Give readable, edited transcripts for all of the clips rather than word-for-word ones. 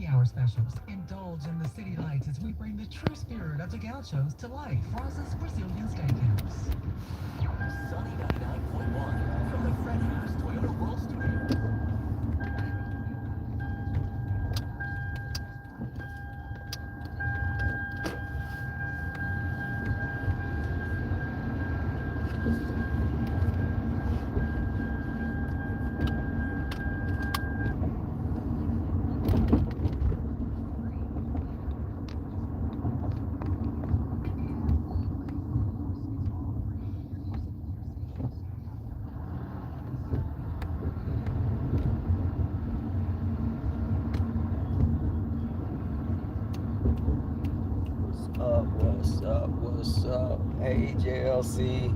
hour specials. Indulge in the city lights as we bring the true spirit of the gauchos to life. Rosa's Brazilian Steakhouse. Sunny 99.1 from the Fred Harris Toyota World Studio. What's up? What's up? Hey, JLC.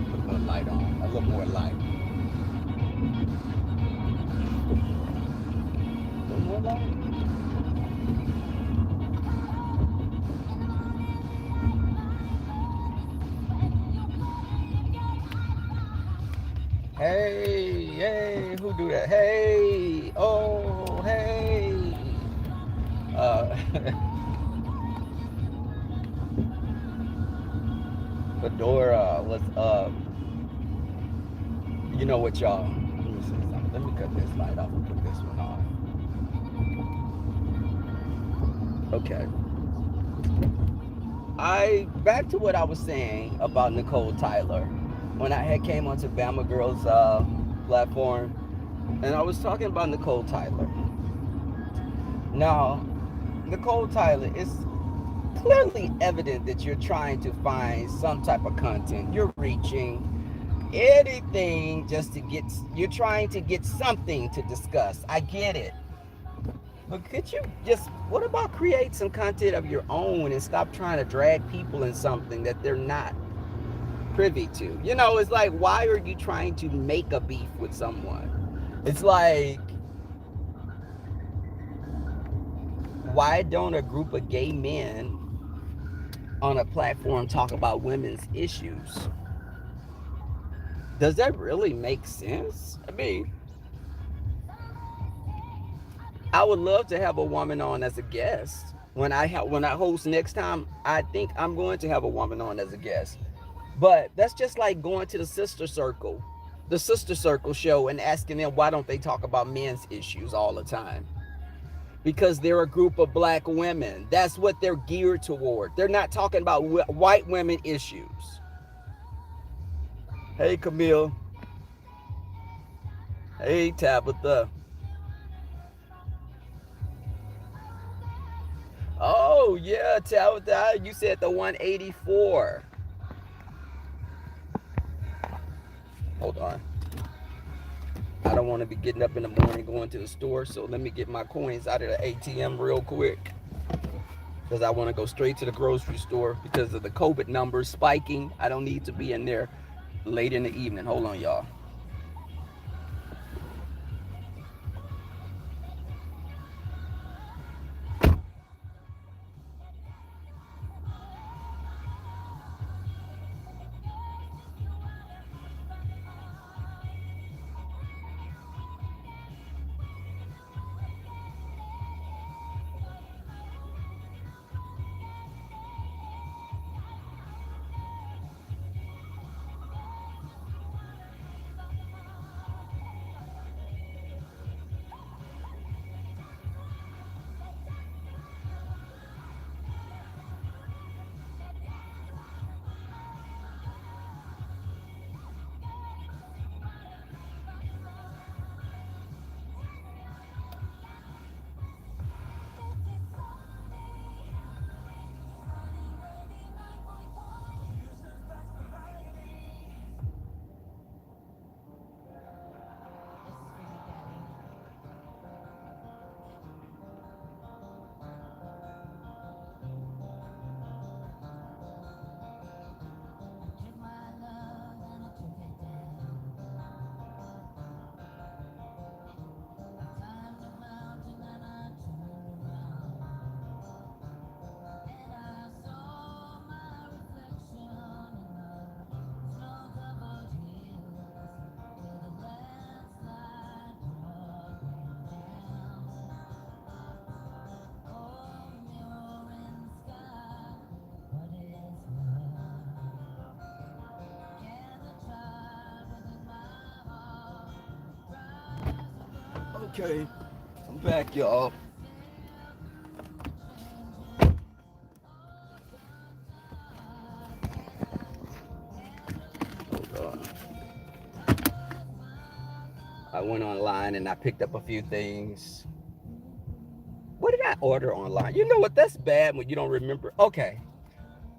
Put a little light on. A little more light. A little more light. Hey, hey, who do that? Hey, oh, hey. Uh, Fedora, what's up? You know what, y'all? Let me see something. Let me cut this light off and put this one on. Okay. Back to what I was saying about Nicole Tyler when I had came onto Bama Girls platform, and I was talking about Nicole Tyler. Now, Nicole Tyler, it's clearly evident that you're trying to find some type of content. You're reaching anything just to get, you're trying to get something to discuss. I get it. But could you just, what about create some content of your own and stop trying to drag people in something that they're not privy to? You know, it's like, why are you trying to make a beef with someone? It's like, why don't a group of gay men on a platform talk about women's issues? Does that really make sense? I mean, I would love to have a woman on as a guest. When I host next time, I think I'm going to have a woman on as a guest. But that's just like going to the Sister Circle show, and asking them why don't they talk about men's issues all the time? Because they're a group of black women. That's what they're geared toward. They're not talking about white women issues. Hey, Camille. Hey, Tabitha. Oh, yeah, Tabitha. You said the 184. Hold on. I don't want to be getting up in the morning going to the store, so let me get my coins out of the ATM real quick. Because I want to go straight to the grocery store because of the COVID numbers spiking. I don't need to be in there late in the evening. Hold on, y'all. Okay, I'm back, y'all. Hold on. I went online and I picked up a few things. What did I order online? You know what? That's bad when you don't remember. Okay,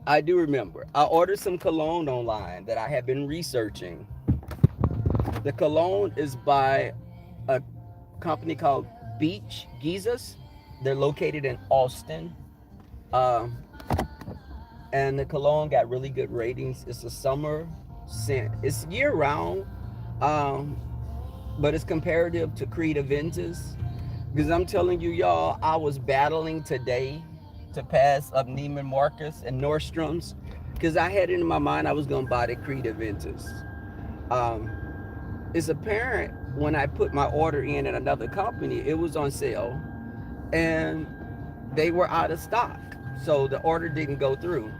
I do remember. I ordered some cologne online that I have been researching. The cologne is by a company called Beach Geezas. They're located in Austin. Um, and the cologne got really good ratings. It's a summer scent. It's year round, um, but it's comparative to Creed Aventus. Because I'm telling you, y'all, I was battling today to pass up Neiman Marcus and Nordstrom's because I had it in my mind I was gonna buy the Creed Aventus. Um, it's apparent when I put my order in at another company, it was on sale, and they were out of stock, so the order didn't go through.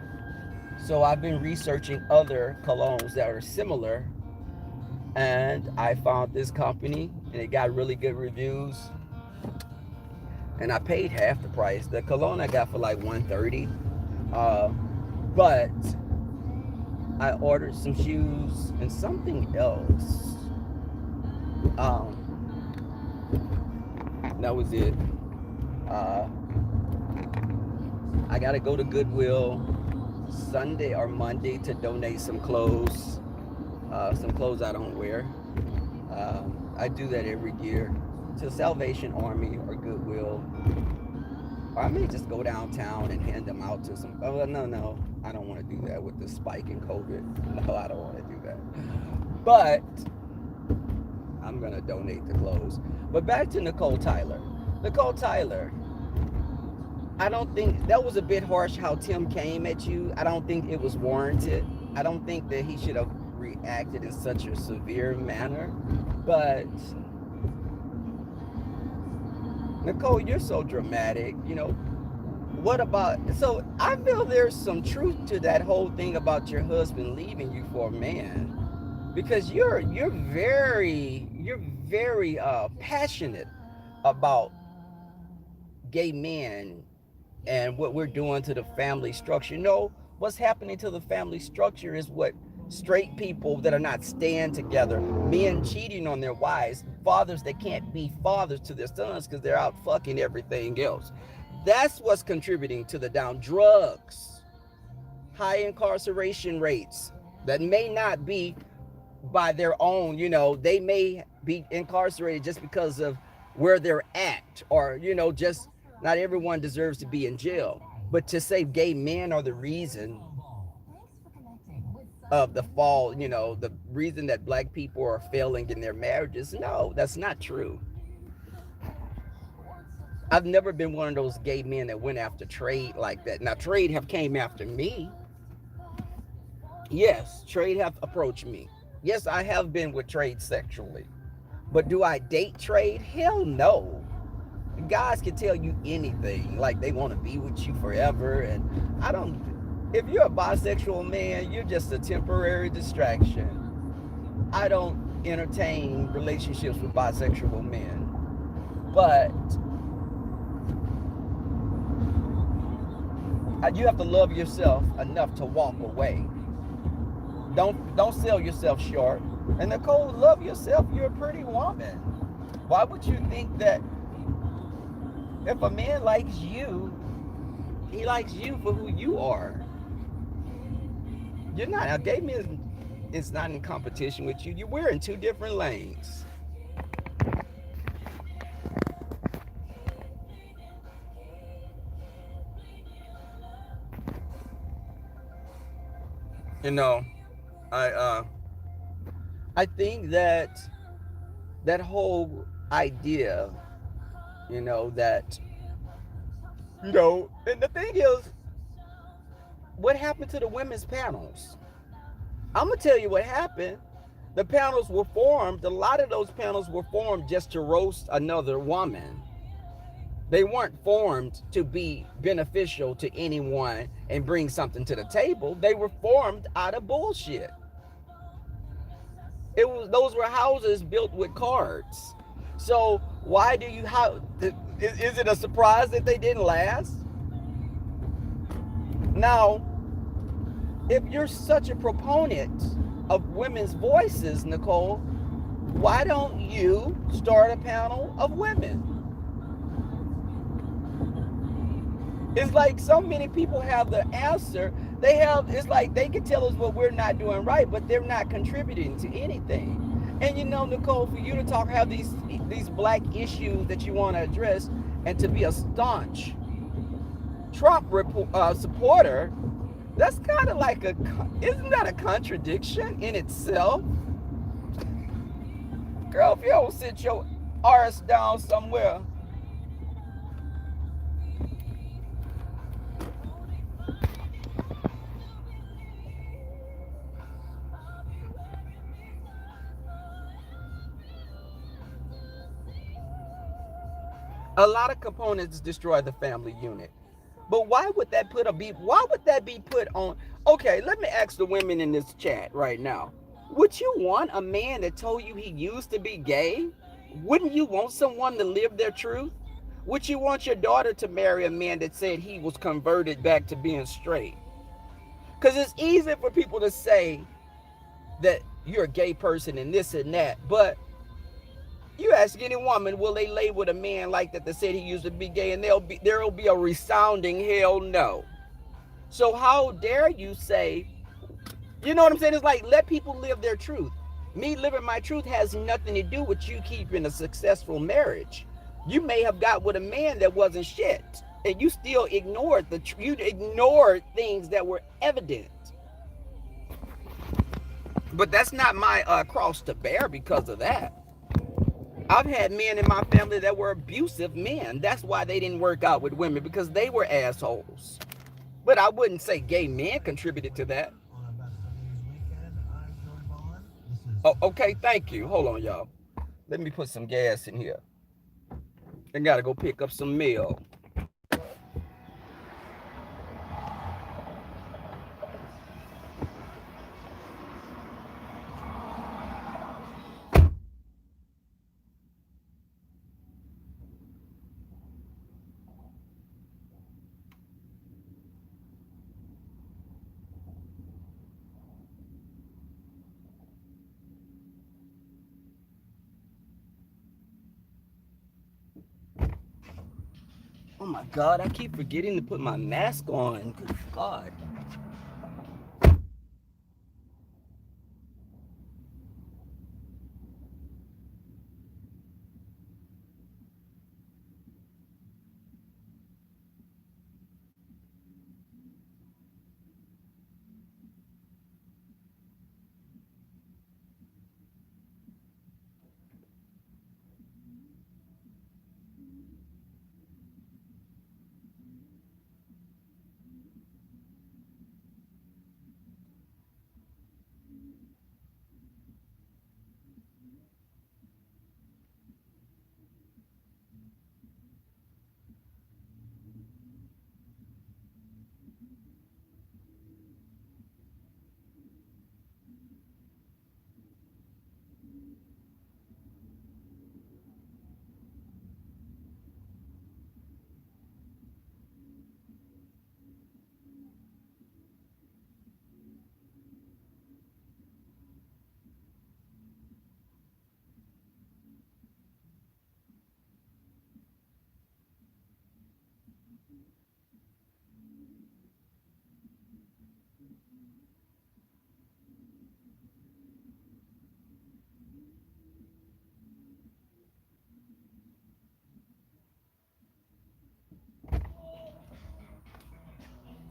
So I've been researching other colognes that are similar, and I found this company, and it got really good reviews. And I paid half the price. The cologne I got for like 130, but I ordered some shoes and something else. Um, that was it. Uh, I gotta go to Goodwill Sunday or Monday to donate some clothes I don't wear. I do that every year to Salvation Army or Goodwill. Or I may just go downtown and hand them out to some. Oh, no, I don't want to do that with the spike in COVID. No, I don't want to do that. But I'm gonna donate the clothes. But back to Nicole Tyler. Nicole Tyler, I don't think that was a bit harsh how Tim came at you. I don't think it was warranted. I don't think that he should have reacted in such a severe manner. But Nicole, you're so dramatic. What about, so I feel there's some truth to that whole thing about your husband leaving you for a man, because you're very passionate about gay men and what we're doing to the family structure. What's happening to the family structure is what straight people that are not staying together, men cheating on their wives, fathers that can't be fathers to their sons because they're out fucking everything else. That's what's contributing to the down. Drugs, high incarceration rates that may not be by their own, they may be incarcerated just because of where they're at, or, just not everyone deserves to be in jail. But to say gay men are the reason of the fall, the reason that black people are failing in their marriages, no, that's not true. I've never been one of those gay men that went after trade like that. Now, trade have came after me. Yes, trade have approached me. Yes, I have been with trade sexually. But do I date trade? Hell no. Guys can tell you anything, like they want to be with you forever. And I don't, if you're a bisexual man, you're just a temporary distraction. I don't entertain relationships with bisexual men. But you have to love yourself enough to walk away. Don't sell yourself short. And Nicole, love yourself. You're a pretty woman. Why would you think that if a man likes you, he likes you for who you are? You're not, a gay man is not in competition with you. We're in two different lanes. I think that whole idea, that, and the thing is, what happened to the women's panels? I'm gonna tell you what happened. The panels were formed, a lot of those panels were formed just to roast another woman. They weren't formed to be beneficial to anyone and bring something to the table. They were formed out of bullshit. Those were houses built with cards. So Why do you, how, is it a surprise that they didn't last? Now, if you're such a proponent of women's voices, Nicole, why don't you start a panel of women? It's like so many people have the answer. It's like they can tell us what we're not doing right, but they're not contributing to anything. And you know, Nicole, for you to have these black issues that you want to address, and to be a staunch Trump supporter, that's kind of like isn't that a contradiction in itself? Girl, if you don't sit your arse down somewhere. A lot of components destroy the family unit. But why would that be put on? Okay, let me ask the women in this chat right now. Would you want a man that told you he used to be gay? Wouldn't you want someone to live their truth? Would you want your daughter to marry a man that said he was converted back to being straight? Because it's easy for people to say that you're a gay person and this and that, but you ask any woman, will they lay with a man like that said he used to be gay, and there'll be a resounding hell no. So how dare you say, you know what I'm saying? It's like, let people live their truth. Me living my truth has nothing to do with you keeping a successful marriage. You may have got with a man that wasn't shit, and you still ignored you ignored things that were evident. But that's not my cross to bear because of that. I've had men in my family that were abusive men. That's why they didn't work out with women, because they were assholes. But I wouldn't say gay men contributed to that. Oh, okay, thank you. Hold on, y'all. Let me put some gas in here. I gotta go pick up some mail. Oh my God, I keep forgetting to put my mask on. Good God.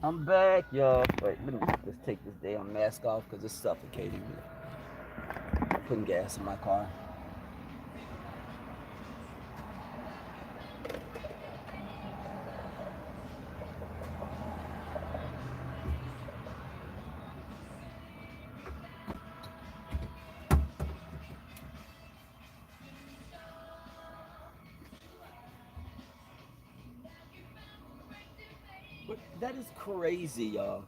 I'm back, y'all. Wait, let's take this damn mask off because it's suffocating me. Putting gas in my car. But that is crazy, y'all.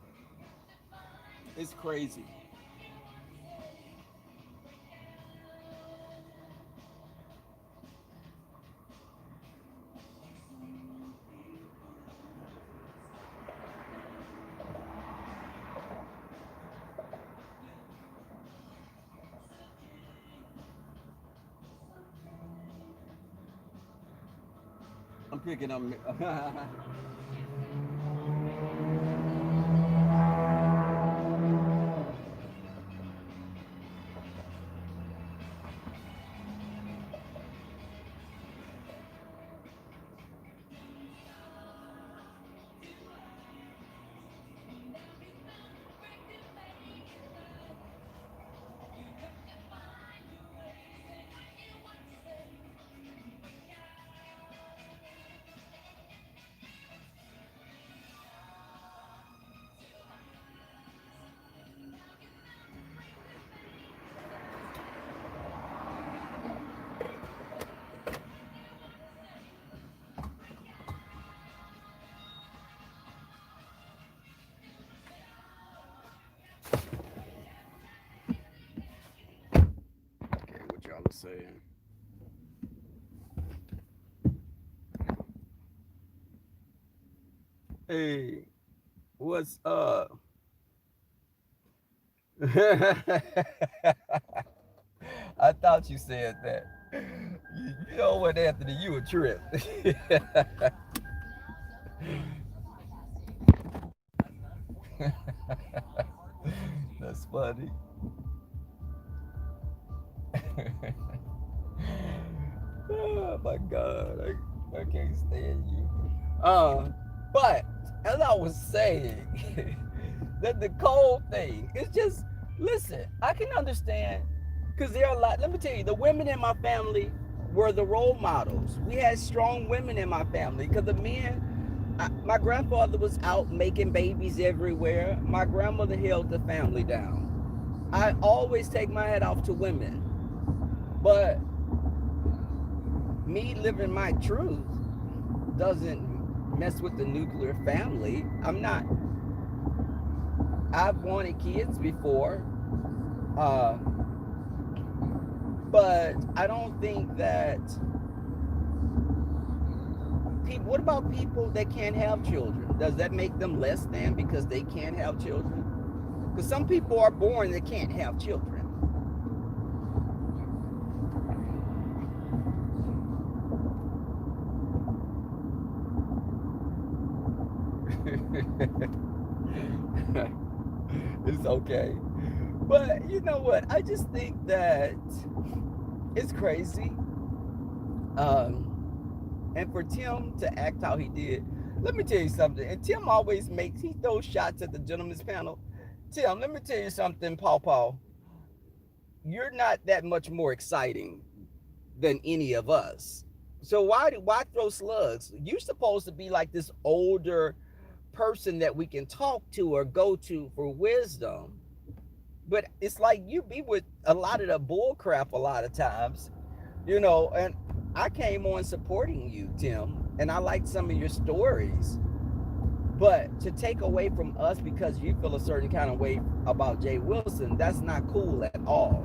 It's crazy. I'm picking up. Okay, what y'all are saying? Hey, what's up? I thought you said that. You know what, Anthony? You a trip. That's funny. Oh my God, I can't stand you. But as I was saying, that the cold thing, it's just, listen, I can understand because there are a lot. Let me tell you, the women in my family were the role models. We had strong women in my family because the men, my grandfather was out making babies everywhere. My grandmother held the family down. I always take my hat off to women, but me living my truth doesn't mess with the nuclear family. I've wanted kids before, uh, but I don't think that people, what about people that can't have children? Does that make them less than because they can't have children? Because some people are born that can't have children. It's okay. But you know what? I just think that it's crazy. And for Tim to act how he did, let me tell you something. And Tim always he throws shots at the gentleman's panel. Tim, let me tell you something, Paul. You're not that much more exciting than any of us. So why throw slugs? You're supposed to be like this older person that we can talk to or go to for wisdom. But it's like you be with a lot of the bull crap a lot of times, and I came on supporting you, Tim, and I liked some of your stories. But to take away from us because you feel a certain kind of way about Jay Wilson, that's not cool at all.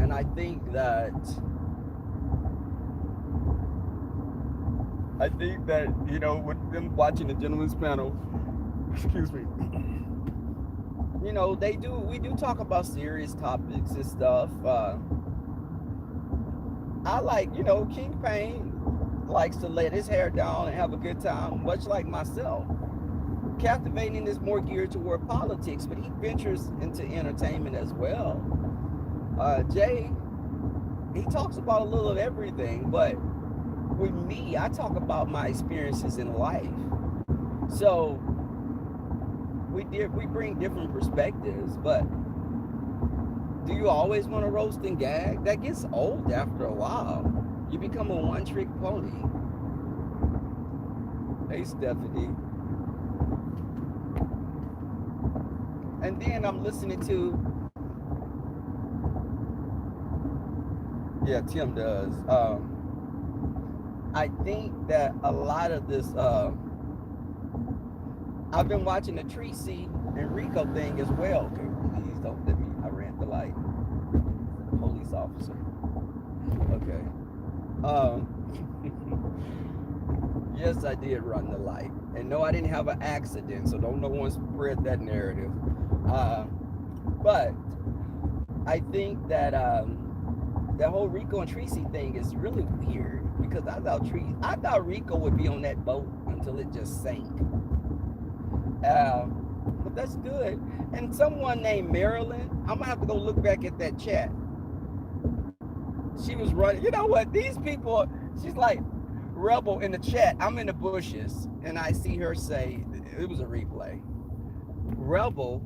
And I think that with them watching the gentleman's panel, excuse me, we do talk about serious topics and stuff. I like, King Payne likes to let his hair down and have a good time, much like myself. Captivating is more geared toward politics, but he ventures into entertainment as well. Jay, he talks about a little of everything, but with me, I talk about my experiences in life. So we bring different perspectives, but do you always want to roast and gag? That gets old after a while. You become a one-trick pony. Hey, Stephanie. And then I'm listening to, yeah, Tim does. I think that a lot of this, I've been watching the Tracy and Rico thing as well. Okay, please don't let me, I ran the light. Police officer. Okay. Yes, I did run the light. And no, I didn't have an accident, so don't no one spread that narrative. But I think that the whole Rico and Tracy thing is really weird because I thought Rico would be on that boat until it just sank. But that's good. And someone named Marilyn, I'm gonna have to go look back at that chat. She was running. You know what? These people, she's like Rebel in the chat. I'm in the bushes and I see her say, it was a replay. Rebel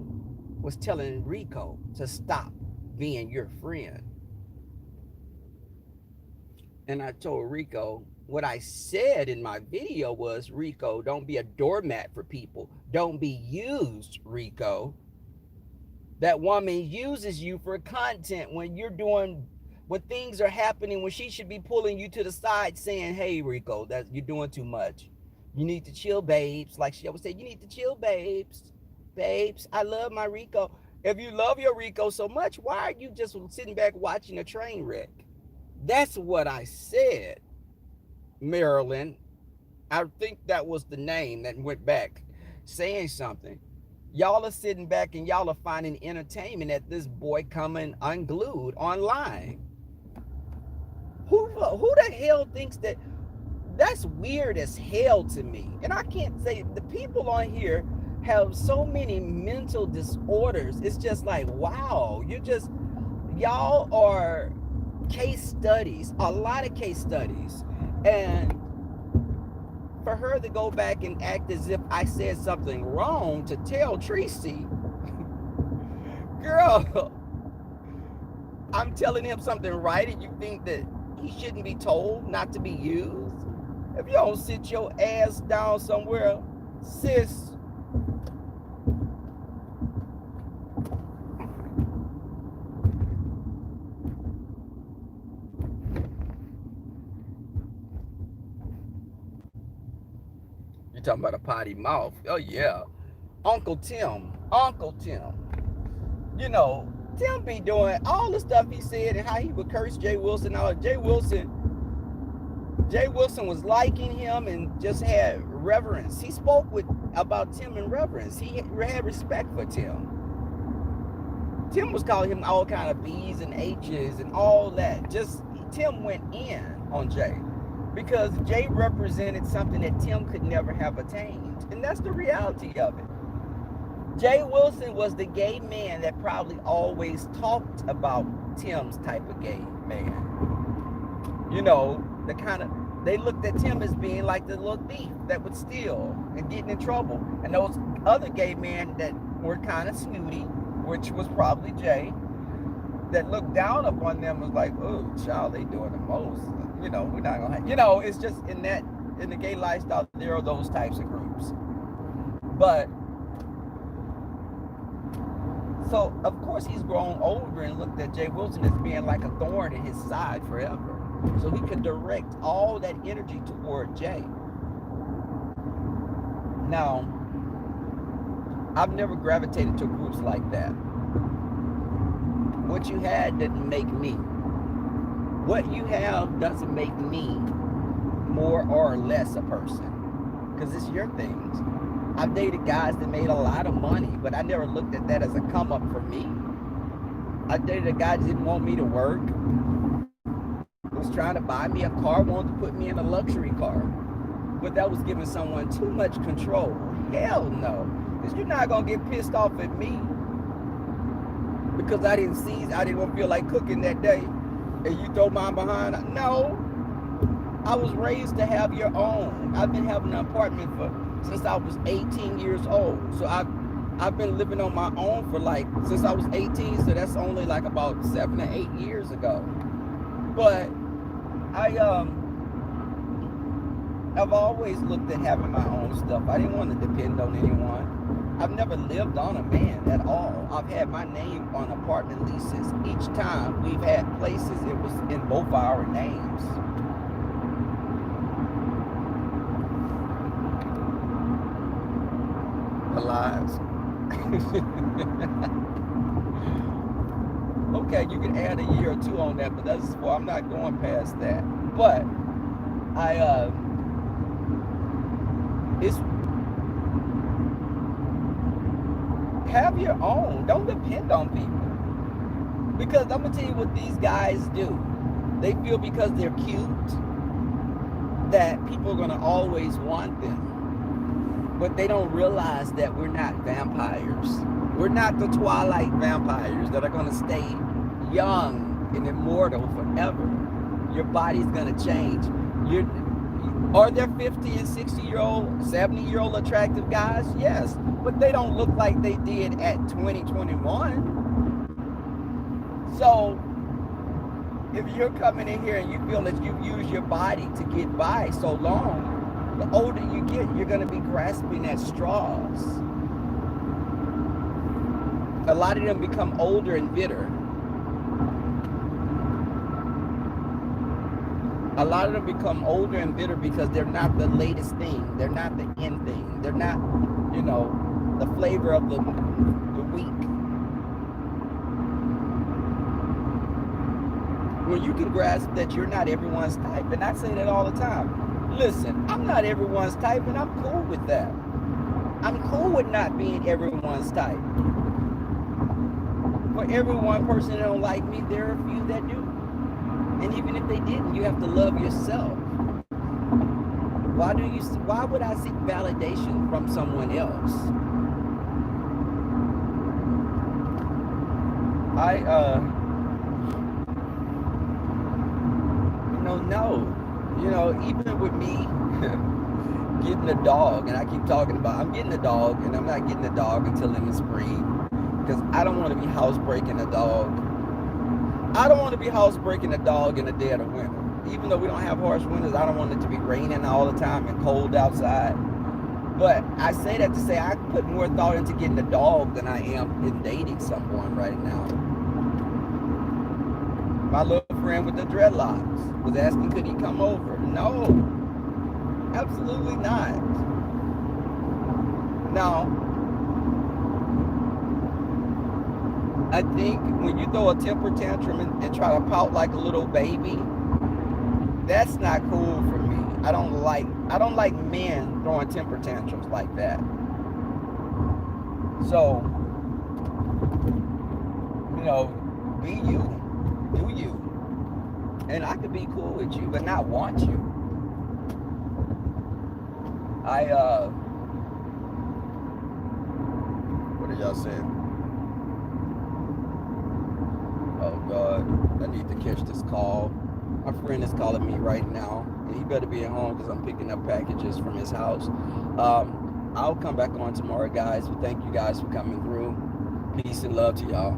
was telling Rico to stop being your friend. And I told Rico, what I said in my video was, Rico, don't be a doormat for people. Don't be used, Rico. That woman uses you for content when you're doing, when things are happening, when she should be pulling you to the side saying, hey, Rico, that you're doing too much. You need to chill, babes. Like she always said, you need to chill, babes. Babes, I love my Rico. If you love your Rico so much, why are you just sitting back watching a train wreck? That's what I said, Marilyn. I think that was the name that went back saying something. Y'all are sitting back and y'all are finding entertainment at this boy coming unglued online. Who the hell thinks that? That's weird as hell to me. And I can't say, the people on here have so many mental disorders. It's just like, wow, y'all are case studies, a lot of case studies. And for her to go back and act as if I said something wrong to tell Tracy, girl, I'm telling him something right and you think that he shouldn't be told not to be used? If you don't sit your ass down somewhere, sis. You're talking about a potty mouth. Oh, yeah. Uncle Tim. You know, Tim be doing all the stuff he said and how he would curse Jay Wilson. Jay Wilson was liking him and just had reverence. He spoke about Tim in reverence. He had respect for Tim. Tim was calling him all kind of B's and H's and all that. Just Tim went in on Jay because Jay represented something that Tim could never have attained. And that's the reality of it. Jay Wilson was the gay man that probably always talked about Tim's type of gay man. You know, they looked at Tim as being like the little thief that would steal and getting in trouble. And those other gay men that were kind of snooty, which was probably Jay, that looked down upon them was like, oh, child, they doing the most. You know, we're not gonna have, you know, it's just in the gay lifestyle, there are those types of groups. But, so of course he's grown older and looked at Jay Wilson as being like a thorn in his side forever. So he could direct all that energy toward Jay. Now, I've never gravitated to groups like that. What you had didn't make me. What you have doesn't make me more or less a person. Because it's your things. I've dated guys that made a lot of money, but I never looked at that as a come up for me. I dated a guy that didn't want me to work. Was trying to buy me a car, wanted to put me in a luxury car. But that was giving someone too much control. Hell no. Because you're not going to get pissed off at me because I didn't want to feel like cooking that day and you throw mine behind. No. I was raised to have your own. I've been having an apartment since I was 18 years old. So I've been living on my own for since I was 18, so that's only about 7 or 8 years ago. But I've always looked at having my own stuff. I didn't want to depend on anyone. I've never lived on a man at all. I've had my name on apartment leases. Each time we've had places, it was in both our names. Alive. Okay, you can add a year or two on that, but I'm not going past that. But it's have your own. Don't depend on people. Because I'm gonna tell you what these guys do. They feel because they're cute that people are gonna always want them. But they don't realize that we're not vampires. We're not the Twilight vampires that are gonna stay young and immortal forever. Your body's gonna change. Are there 50 and 60-year-old, 70-year-old attractive guys? Yes, but they don't look like they did at 2021. So if you're coming in here and you feel that you've used your body to get by so long, the older you get, you're going to be grasping at straws. A lot of them become older and bitter. A lot of them become older and bitter because they're not the latest thing. They're not the in thing. They're not, you know, the flavor of the week. When you can grasp that you're not everyone's type, and I say that all the time. Listen, I'm not everyone's type, and I'm cool with that. I'm cool with not being everyone's type. For every one person that don't like me, there are a few that do. And even if they didn't, you have to love yourself. Why would I seek validation from someone else? Even with me getting a dog, and I keep talking about, I'm getting a dog, and I'm not getting a dog until in the spring, because I don't want to be housebreaking a dog. I don't want to be housebreaking a dog in the dead of winter. Even though we don't have harsh winters, I don't want it to be raining all the time and cold outside. But I say that to say I put more thought into getting a dog than I am in dating someone right now. My little friend with the dreadlocks was asking, could he come over? No, absolutely not. Now, I think when you throw a temper tantrum and try to pout like a little baby, that's not cool for me. I don't like men throwing temper tantrums like that. So, be you. Do you. And I could be cool with you, but not want you. What are y'all saying? Oh God, I need to catch this call. My friend is calling me right now, and he better be at home because I'm picking up packages from his house. I'll come back on tomorrow, guys, but thank you guys for coming through. Peace and love to y'all.